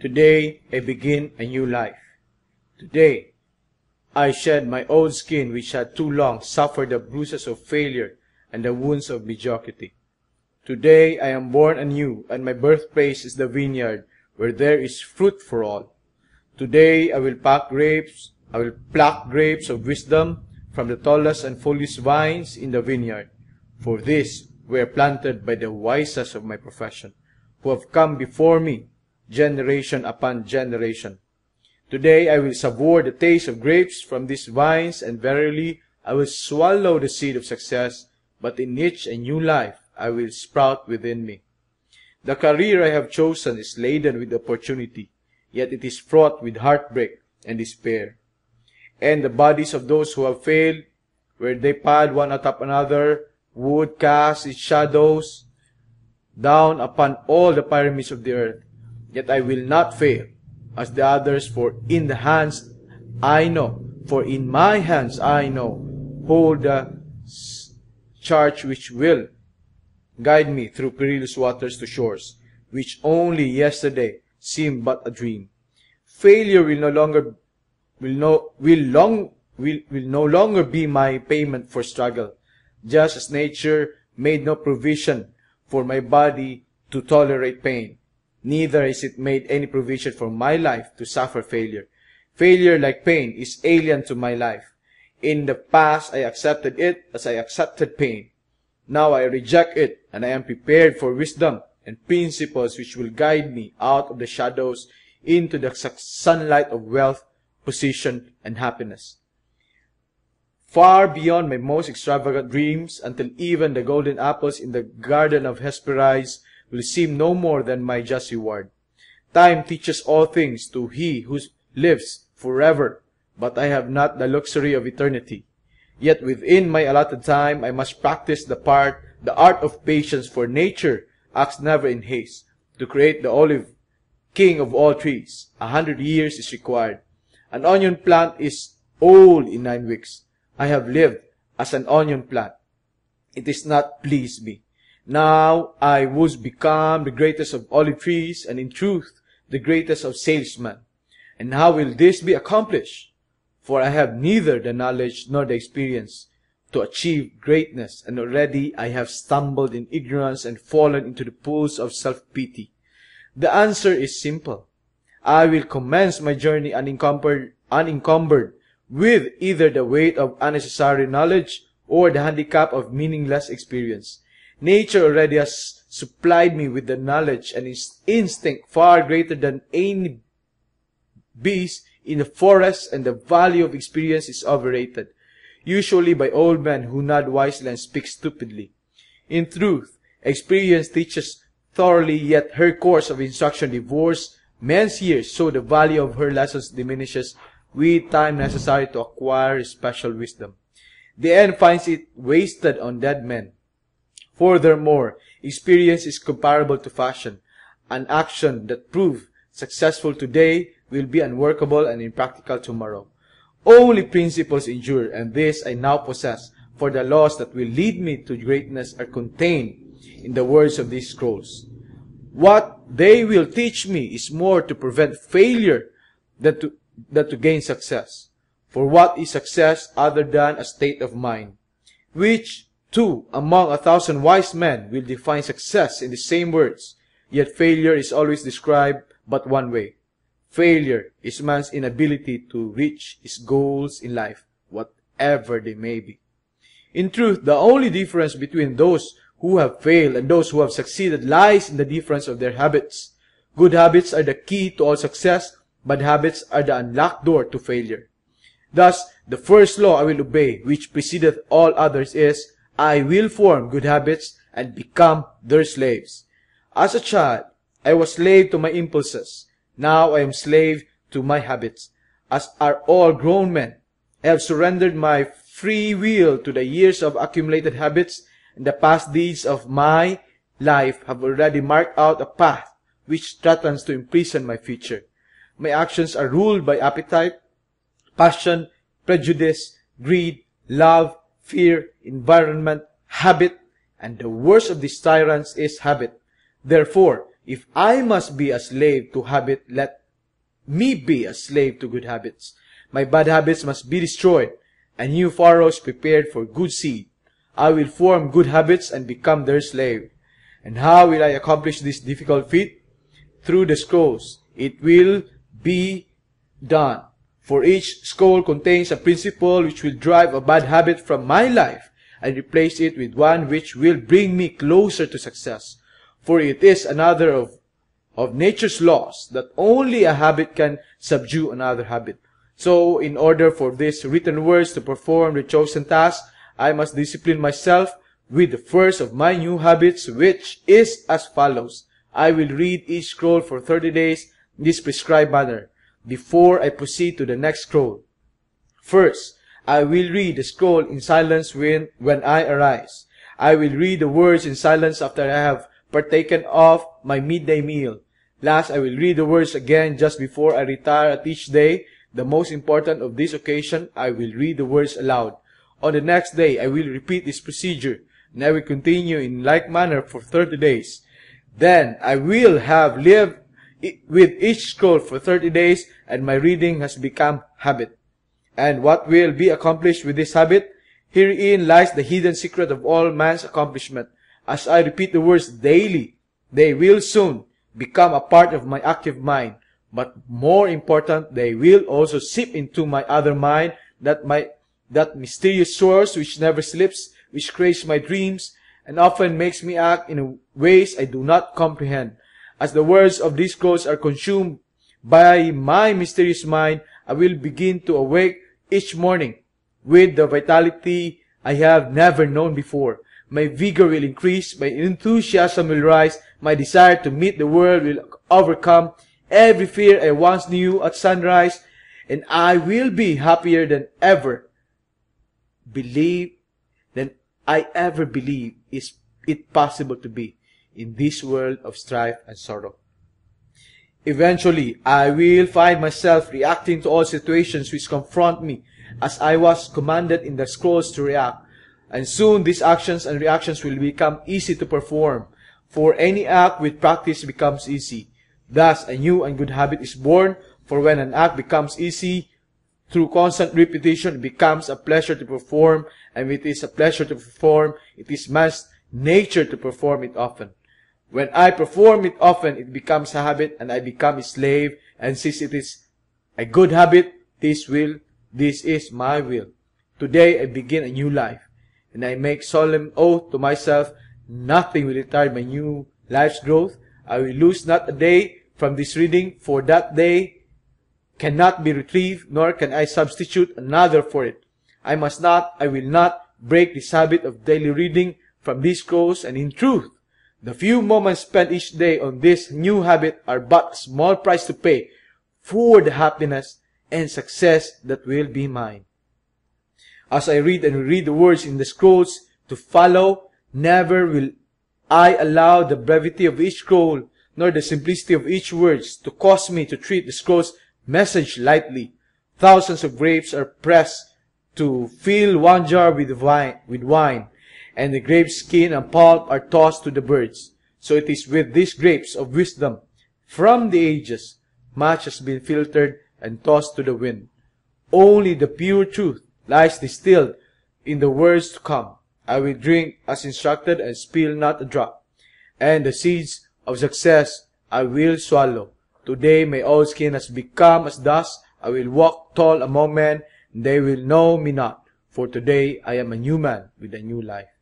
Today I begin a new life. Today I shed my old skin which had too long suffered the bruises of failure and the wounds of mediocrity. Today I am born anew, and my birthplace is the vineyard where there is fruit for all. Today I will pluck grapes of wisdom from the tallest and fullest vines in the vineyard. For this were planted by the wisest of my profession, who have come before me, generation upon generation. Today I will savour the taste of grapes from these vines, and verily I will swallow the seed of success, but in each a new life I will sprout within me. The career I have chosen is laden with opportunity, yet it is fraught with heartbreak and despair. And the bodies of those who have failed, where they piled one atop another, would cast its shadows down upon all the pyramids of the earth. Yet I will not fail as the others, for in my hands I know, hold the charge which will guide me through perilous waters to shores, which only yesterday seemed but a dream. Failure will no longer be my payment for struggle, just as nature made no provision for my body to tolerate pain. Neither is it made any provision for my life to suffer failure. Failure, like pain, is alien to my life. In the past, I accepted it as I accepted pain. Now I reject it, and I am prepared for wisdom and principles which will guide me out of the shadows into the sunlight of wealth, position, and happiness. Far beyond my most extravagant dreams, until even the golden apples in the garden of Hesperides will seem no more than my just reward. Time teaches all things to he who lives forever, but I have not the luxury of eternity. Yet within my allotted time I must practice the art of patience, for nature acts never in haste. To create the olive, king of all trees, 100 years is required. An onion plant is old in 9 weeks. I have lived as an onion plant. It is not pleased me. Now I would become the greatest of olive trees, and in truth the greatest of salesmen. And how will this be accomplished? For I have neither the knowledge nor the experience to achieve greatness, and already I have stumbled in ignorance and fallen into the pools of self-pity. The answer is simple. I will commence my journey unencumbered with either the weight of unnecessary knowledge or the handicap of meaningless experience. Nature already has supplied me with the knowledge and instinct far greater than any beast in the forest, and the value of experience is overrated, usually by old men who nod wisely and speak stupidly. In truth, experience teaches thoroughly, yet her course of instruction devours men's years, so the value of her lessons diminishes with time necessary to acquire special wisdom. The end finds it wasted on dead men. Furthermore, experience is comparable to fashion. An action that proved successful today will be unworkable and impractical tomorrow. Only principles endure, and this I now possess, for the laws that will lead me to greatness are contained in the words of these scrolls. What they will teach me is more to prevent failure than to gain success. For what is success other than a state of mind? Which, too, among 1,000 wise men will define success in the same words, yet failure is always described but one way. Failure is man's inability to reach his goals in life, whatever they may be. In truth, the only difference between those who have failed and those who have succeeded lies in the difference of their habits. Good habits are the key to all success, bad habits are the unlocked door to failure. Thus, the first law I will obey, which precedeth all others, is, I will form good habits and become their slaves. As a child, I was slave to my impulses. Now I am slave to my habits. As are all grown men, I have surrendered my free will to the years of accumulated habits, and the past deeds of my life have already marked out a path which threatens to imprison my future. My actions are ruled by appetite, passion, prejudice, greed, love, fear, environment, habit, and the worst of these tyrants is habit. Therefore, If I must be a slave to habit, let me be a slave to good habits. My bad habits must be destroyed, and new furrows prepared for good seed. I will form good habits and become their slave. And how will I accomplish this difficult feat? Through the scrolls. It will be done. For each scroll contains a principle which will drive a bad habit from my life and replace it with one which will bring me closer to success. For it is another of nature's laws that only a habit can subdue another habit. So, in order for these written words to perform the chosen task, I must discipline myself with the first of my new habits, which is as follows. I will read each scroll for 30 days in this prescribed manner, before I proceed to the next scroll. First, I will read the scroll in silence when I arise. I will read the words in silence after I have partaken of my midday meal. Last, I will read the words again just before I retire at each day. The most important of this occasion, I will read the words aloud. On the next day, I will repeat this procedure, and I will continue in like manner for 30 days. Then, I will have lived with each scroll for 30 days, and my reading has become habit. And what will be accomplished with this habit? Herein lies the hidden secret of all man's accomplishment. As I repeat the words daily, they will soon become a part of my active mind. But more important, they will also seep into my other mind, that mysterious source which never sleeps, which creates my dreams, and often makes me act in ways I do not comprehend. As the words of these scrolls are consumed by my mysterious mind, I will begin to awake each morning with the vitality I have never known before. My vigor will increase, my enthusiasm will rise, my desire to meet the world will overcome every fear I once knew at sunrise, and I will be happier than I ever believed is it possible to be in this world of strife and sorrow. Eventually, I will find myself reacting to all situations which confront me as I was commanded in the scrolls to react. And soon these actions and reactions will become easy to perform, for any act with practice becomes easy. Thus, a new and good habit is born, for when an act becomes easy, through constant repetition, it becomes a pleasure to perform, and if it is a pleasure to perform, it is man's nature to perform it often. When I perform it often, it becomes a habit, and I become a slave, and since it is a good habit, this is my will. Today, I begin a new life, and I make solemn oath to myself, nothing will retard my new life's growth. I will lose not a day from this reading, for that day cannot be retrieved, nor can I substitute another for it. I will not break this habit of daily reading from these scrolls, and in truth, the few moments spent each day on this new habit are but a small price to pay for the happiness and success that will be mine. As I read and reread the words in the scrolls to follow, never will I allow the brevity of each scroll, nor the simplicity of each words to cause me to treat the scroll's message lightly. Thousands of grapes are pressed to fill one jar with wine, and the grape skin and pulp are tossed to the birds. So it is with these grapes of wisdom from the ages, much has been filtered and tossed to the wind. Only the pure truth lies distilled in the words to come. I will drink as instructed and spill not a drop. And the seeds of success I will swallow. Today my old skin has become as dust. I will walk tall among men, and they will know me not. For today I am a new man with a new life.